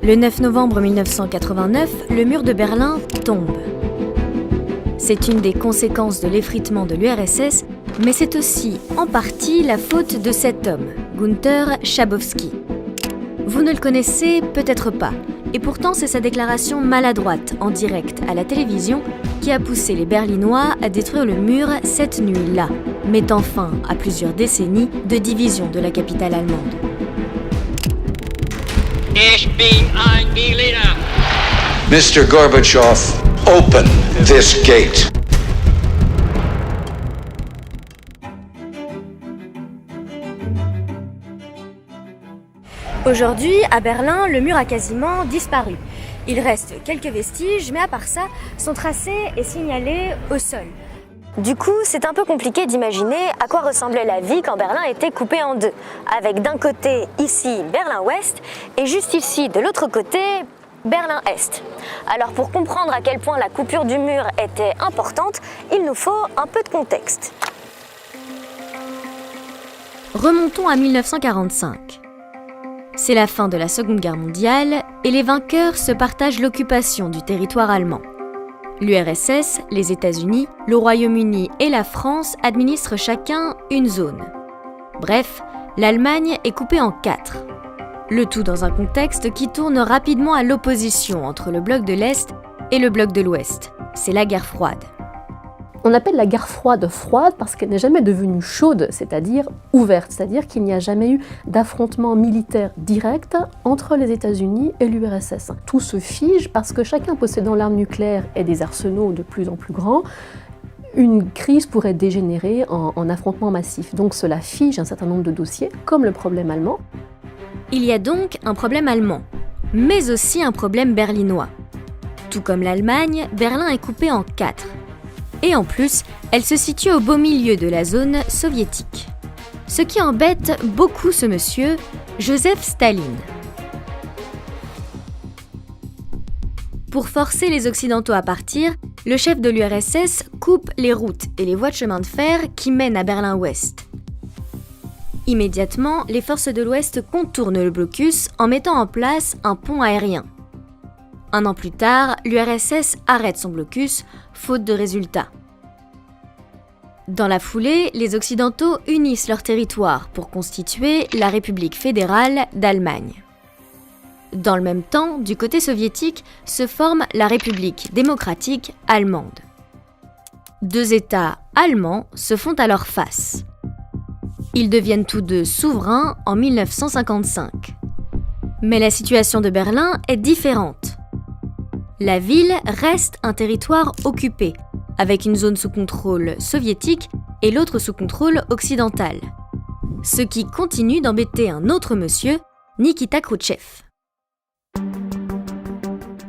Le 9 novembre 1989, le mur de Berlin tombe. C'est une des conséquences de l'effritement de l'URSS, mais c'est aussi en partie la faute de cet homme, Günther Schabowski. Vous ne le connaissez peut-être pas, et pourtant c'est sa déclaration maladroite en direct à la télévision qui a poussé les Berlinois à détruire le mur cette nuit-là, mettant fin à plusieurs décennies de division de la capitale allemande. Ich bin ein Berliner. Mr. Gorbachev, open this gate. Aujourd'hui, à Berlin, le mur a quasiment disparu. Il reste quelques vestiges, mais à part ça, son tracé est signalé au sol. Du coup, c'est un peu compliqué d'imaginer à quoi ressemblait la vie quand Berlin était coupé en deux, avec d'un côté, ici, Berlin-Ouest, et juste ici, de l'autre côté, Berlin-Est. Alors pour comprendre à quel point la coupure du mur était importante, il nous faut un peu de contexte. Remontons à 1945. C'est la fin de la Seconde Guerre mondiale et les vainqueurs se partagent l'occupation du territoire allemand. L'URSS, les États-Unis, le Royaume-Uni et la France administrent chacun une zone. Bref, l'Allemagne est coupée en 4. Le tout dans un contexte qui tourne rapidement à l'opposition entre le bloc de l'Est et le bloc de l'Ouest. C'est la guerre froide. On appelle la guerre froide froide parce qu'elle n'est jamais devenue chaude, c'est-à-dire ouverte, c'est-à-dire qu'il n'y a jamais eu d'affrontement militaire direct entre les États-Unis et l'URSS. Tout se fige parce que chacun possédant l'arme nucléaire et des arsenaux de plus en plus grands, une crise pourrait dégénérer en affrontement massif. Donc cela fige un certain nombre de dossiers, comme le problème allemand. Il y a donc un problème allemand, mais aussi un problème berlinois. Tout comme l'Allemagne, Berlin est coupé en 4. Et en plus, elle se situe au beau milieu de la zone soviétique. Ce qui embête beaucoup ce monsieur, Joseph Staline. Pour forcer les Occidentaux à partir, le chef de l'URSS coupe les routes et les voies de chemin de fer qui mènent à Berlin-Ouest. Immédiatement, les forces de l'Ouest contournent le blocus en mettant en place un pont aérien. Un an plus tard, l'URSS arrête son blocus, faute de résultats. Dans la foulée, les Occidentaux unissent leurs territoires pour constituer la République fédérale d'Allemagne. Dans le même temps, du côté soviétique, se forme la République démocratique allemande. Deux États allemands se font alors face. Ils deviennent tous deux souverains en 1955. Mais la situation de Berlin est différente. La ville reste un territoire occupé, avec une zone sous contrôle soviétique et l'autre sous contrôle occidental. Ce qui continue d'embêter un autre monsieur, Nikita Khrouchtchev.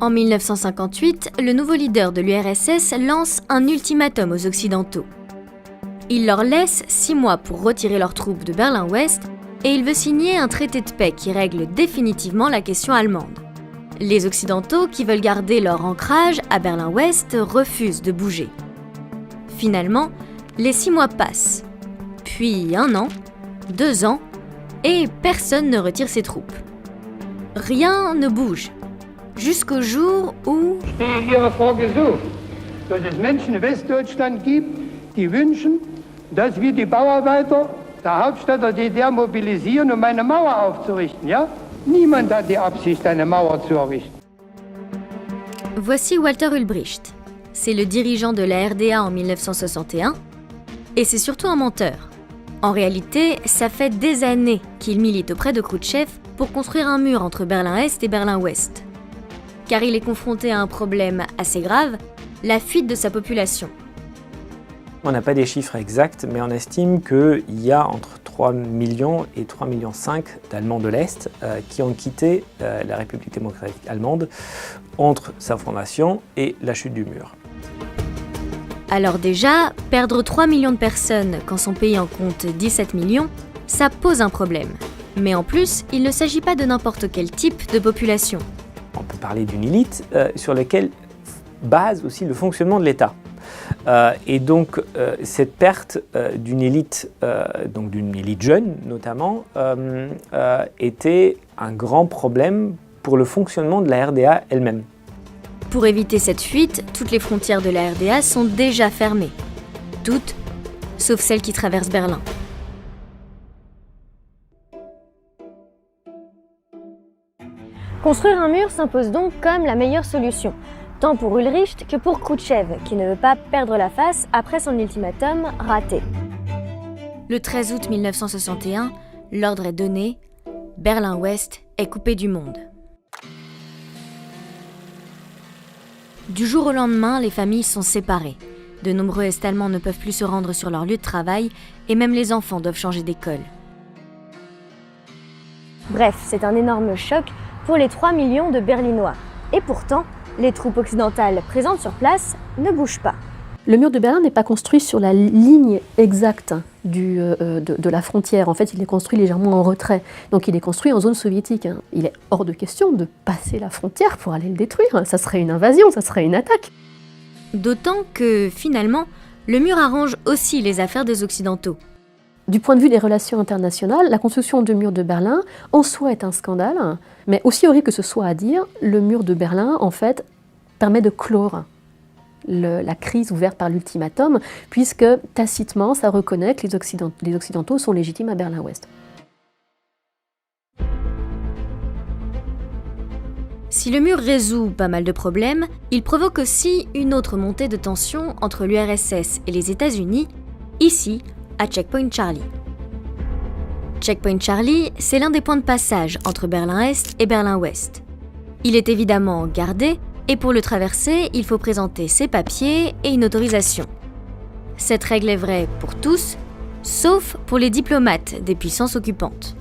En 1958, le nouveau leader de l'URSS lance un ultimatum aux Occidentaux. Il leur laisse 6 mois pour retirer leurs troupes de Berlin-Ouest et il veut signer un traité de paix qui règle définitivement la question allemande. Les Occidentaux, qui veulent garder leur ancrage à Berlin-Ouest, refusent de bouger. Finalement, les 6 mois passent, puis 1 an, 2 ans, et personne ne retire ses troupes. Rien ne bouge, jusqu'au jour où... Ich stehe Ihrer Frage so, dass es Menschen in Westdeutschland gibt, die wünschen, dass wir die Bauarbeiter der Hauptstadt der DDR mobilisieren, um eine Mauer aufzurichten, ja? Niemand hat die Absicht, eine Mauer zu errichten. Voici Walter Ulbricht. C'est le dirigeant de la RDA en 1961, et c'est surtout un menteur. En réalité, ça fait des années qu'il milite auprès de Khrouchtchev pour construire un mur entre Berlin-Est et Berlin-Ouest. Car il est confronté à un problème assez grave, la fuite de sa population. On n'a pas des chiffres exacts, mais on estime qu'il y a entre 3 millions et 3,5 millions d'Allemands de l'Est qui ont quitté la République démocratique allemande entre sa fondation et la chute du mur. Alors déjà, perdre 3 millions de personnes quand son pays en compte 17 millions, ça pose un problème. Mais en plus, il ne s'agit pas de n'importe quel type de population. On peut parler d'une élite sur laquelle base aussi le fonctionnement de l'État. Et donc cette perte d'une élite, donc d'une élite jeune notamment, était un grand problème pour le fonctionnement de la RDA elle-même. Pour éviter cette fuite, toutes les frontières de la RDA sont déjà fermées. Toutes, sauf celle qui traverse Berlin. Construire un mur s'impose donc comme la meilleure solution, tant pour Ulrich que pour Khrouchtchev, qui ne veut pas perdre la face après son ultimatum raté. Le 13 août 1961, l'ordre est donné, Berlin-Ouest est coupé du monde. Du jour au lendemain, les familles sont séparées. De nombreux Est-Allemands ne peuvent plus se rendre sur leur lieu de travail et même les enfants doivent changer d'école. Bref, c'est un énorme choc pour les 3 millions de Berlinois. Et pourtant, les troupes occidentales présentes sur place ne bougent pas. Le mur de Berlin n'est pas construit sur la ligne exacte de la frontière. En fait, il est construit légèrement en retrait. Donc il est construit en zone soviétique. Il est hors de question de passer la frontière pour aller le détruire. Ça serait une invasion, ça serait une attaque. D'autant que, finalement, le mur arrange aussi les affaires des Occidentaux. Du point de vue des relations internationales, la construction du mur de Berlin, en soi, est un scandale. Mais aussi horrible que ce soit à dire, le mur de Berlin, en fait, permet de clore la crise ouverte par l'ultimatum, puisque tacitement, ça reconnaît que les Occidentaux sont légitimes à Berlin-Ouest. Si le mur résout pas mal de problèmes, il provoque aussi une autre montée de tension entre l'URSS et les États-Unis, ici, à Checkpoint Charlie. Checkpoint Charlie, c'est l'un des points de passage entre Berlin-Est et Berlin-Ouest. Il est évidemment gardé, et pour le traverser, il faut présenter ses papiers et une autorisation. Cette règle est vraie pour tous, sauf pour les diplomates des puissances occupantes.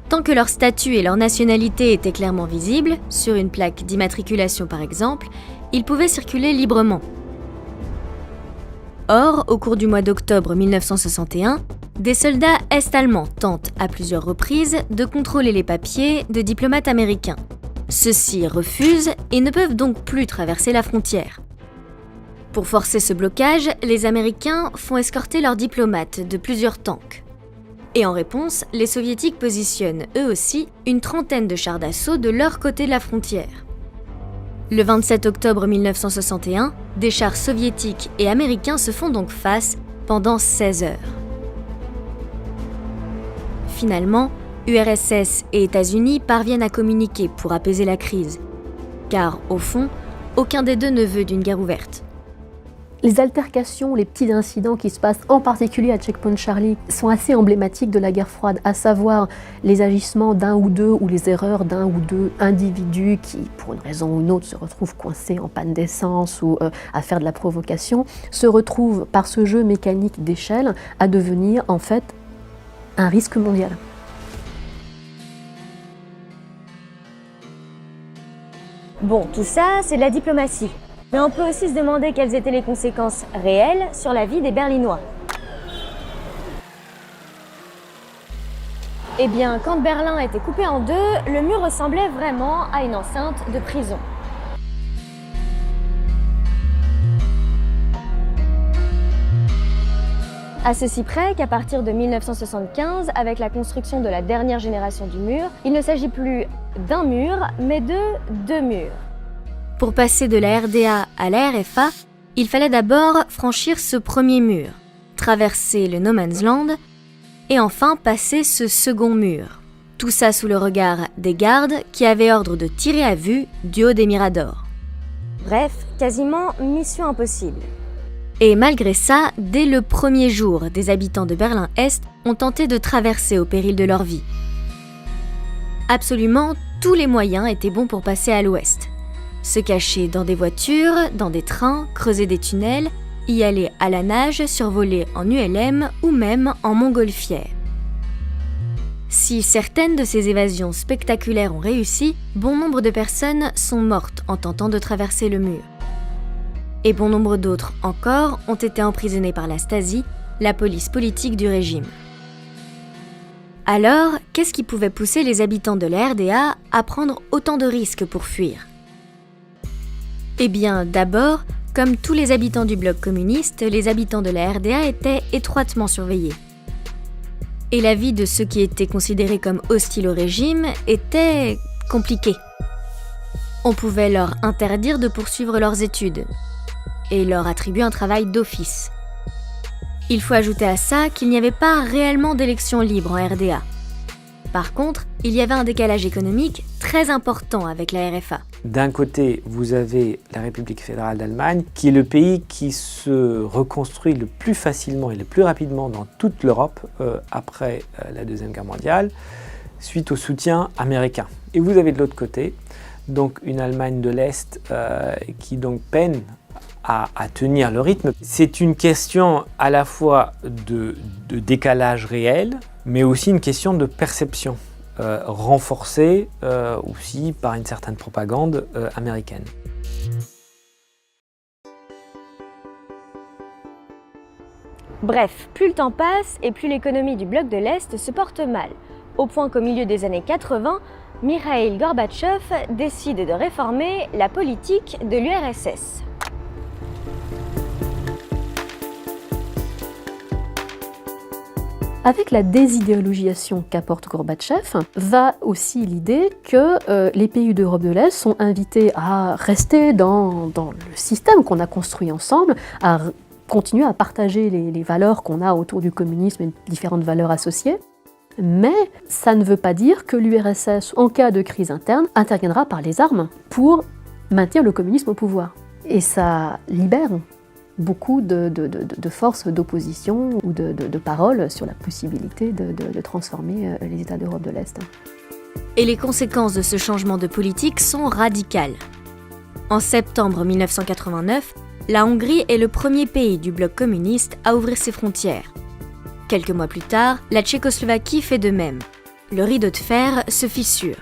Tant que leur statut et leur nationalité étaient clairement visibles, sur une plaque d'immatriculation par exemple, ils pouvaient circuler librement. Or, au cours du mois d'octobre 1961, des soldats est-allemands tentent à plusieurs reprises de contrôler les papiers de diplomates américains. Ceux-ci refusent et ne peuvent donc plus traverser la frontière. Pour forcer ce blocage, les Américains font escorter leurs diplomates de plusieurs tanks. Et en réponse, les Soviétiques positionnent eux aussi une trentaine de chars d'assaut de leur côté de la frontière. Le 27 octobre 1961, des chars soviétiques et américains se font donc face pendant 16 heures. Finalement, URSS et États-Unis parviennent à communiquer pour apaiser la crise. Car, au fond, aucun des deux ne veut d'une guerre ouverte. Les altercations, les petits incidents qui se passent, en particulier à Checkpoint Charlie, sont assez emblématiques de la guerre froide, à savoir les agissements d'un ou deux ou les erreurs d'un ou deux individus qui, pour une raison ou une autre, se retrouvent coincés en panne d'essence ou à faire de la provocation, se retrouvent par ce jeu mécanique d'échelle à devenir en fait un risque mondial. Bon, tout ça, c'est de la diplomatie. Mais on peut aussi se demander quelles étaient les conséquences réelles sur la vie des Berlinois. Eh bien, quand Berlin était coupé en deux, le mur ressemblait vraiment à une enceinte de prison. À ceci près qu'à partir de 1975, avec la construction de la dernière génération du mur, il ne s'agit plus d'un mur, mais de deux murs. Pour passer de la RDA à la RFA, il fallait d'abord franchir ce premier mur, traverser le No Man's Land et enfin passer ce second mur. Tout ça sous le regard des gardes qui avaient ordre de tirer à vue du haut des miradors. Bref, quasiment mission impossible. Et malgré ça, dès le premier jour, des habitants de Berlin-Est ont tenté de traverser au péril de leur vie. Absolument tous les moyens étaient bons pour passer à l'ouest. Se cacher dans des voitures, dans des trains, creuser des tunnels, y aller à la nage, survoler en ULM ou même en montgolfière. Si certaines de ces évasions spectaculaires ont réussi, bon nombre de personnes sont mortes en tentant de traverser le mur. Et bon nombre d'autres encore ont été emprisonnées par la Stasi, la police politique du régime. Alors, qu'est-ce qui pouvait pousser les habitants de la RDA à prendre autant de risques pour fuir ? Eh bien, d'abord, comme tous les habitants du bloc communiste, les habitants de la RDA étaient étroitement surveillés. Et la vie de ceux qui étaient considérés comme hostiles au régime était compliquée. On pouvait leur interdire de poursuivre leurs études et leur attribuer un travail d'office. Il faut ajouter à ça qu'il n'y avait pas réellement d'élections libres en RDA. Par contre, il y avait un décalage économique très important avec la RFA. D'un côté, vous avez la République fédérale d'Allemagne, qui est le pays qui se reconstruit le plus facilement et le plus rapidement dans toute l'Europe après la Deuxième Guerre mondiale, suite au soutien américain. Et vous avez de l'autre côté, donc une Allemagne de l'Est qui donc peine à tenir le rythme. C'est une question à la fois de décalage réel, mais aussi une question de perception, renforcée aussi par une certaine propagande américaine. Bref, plus le temps passe et plus l'économie du bloc de l'Est se porte mal, au point qu'au milieu des années 80, Mikhaïl Gorbatchev décide de réformer la politique de l'URSS. Avec la désidéologisation qu'apporte Gorbatchev, va aussi l'idée que les pays d'Europe de l'Est sont invités à rester dans le système qu'on a construit ensemble, à continuer à partager les valeurs qu'on a autour du communisme et différentes valeurs associées. Mais ça ne veut pas dire que l'URSS, en cas de crise interne, interviendra par les armes pour maintenir le communisme au pouvoir. Et ça libère beaucoup de forces d'opposition ou de paroles sur la possibilité de transformer les États d'Europe de l'Est. Et les conséquences de ce changement de politique sont radicales. En septembre 1989, la Hongrie est le premier pays du bloc communiste à ouvrir ses frontières. Quelques mois plus tard, la Tchécoslovaquie fait de même. Le rideau de fer se fissure.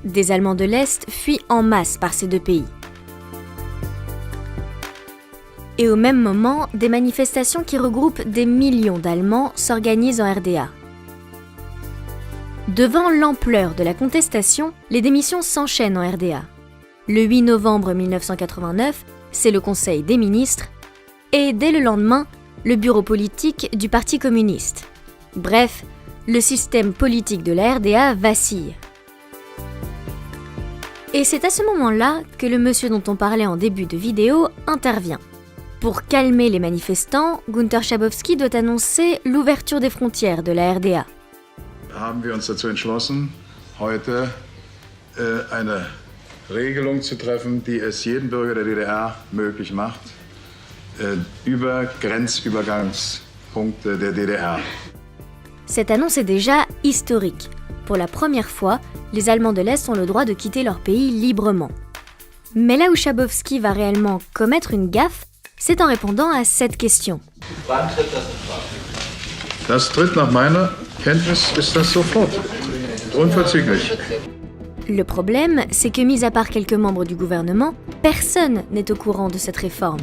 Des Allemands de l'Est fuient en masse par ces deux pays. Et au même moment, des manifestations qui regroupent des millions d'Allemands s'organisent en RDA. Devant l'ampleur de la contestation, les démissions s'enchaînent en RDA. Le 8 novembre 1989, c'est le Conseil des ministres, et dès le lendemain, le bureau politique du Parti communiste. Bref, le système politique de la RDA vacille. Et c'est à ce moment-là que le monsieur dont on parlait en début de vidéo intervient. Pour calmer les manifestants, Günter Schabowski doit annoncer l'ouverture des frontières de la RDA. Haben wir uns dazu entschlossen, heute eine Regelung zu treffen, die es jedem Bürger der DDR möglich macht, über Grenzübergangspunkte der DDR. Cette annonce est déjà historique. Pour la première fois, les Allemands de l'Est ont le droit de quitter leur pays librement. Mais là où Schabowski va réellement commettre une gaffe, c'est en répondant à cette question. Das tritt nach meiner Kenntnis ist das sofort. Unverzüglich. Le problème, c'est que mis à part quelques membres du gouvernement, personne n'est au courant de cette réforme.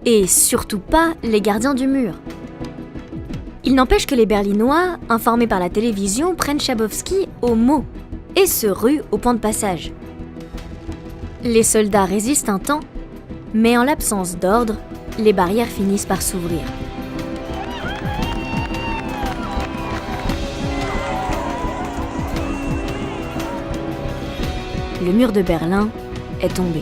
Et surtout pas les gardiens du mur. Il n'empêche que les Berlinois, informés par la télévision, prennent Schabowski au mot et se ruent au point de passage. Les soldats résistent un temps, mais en l'absence d'ordre, les barrières finissent par s'ouvrir. Le mur de Berlin est tombé.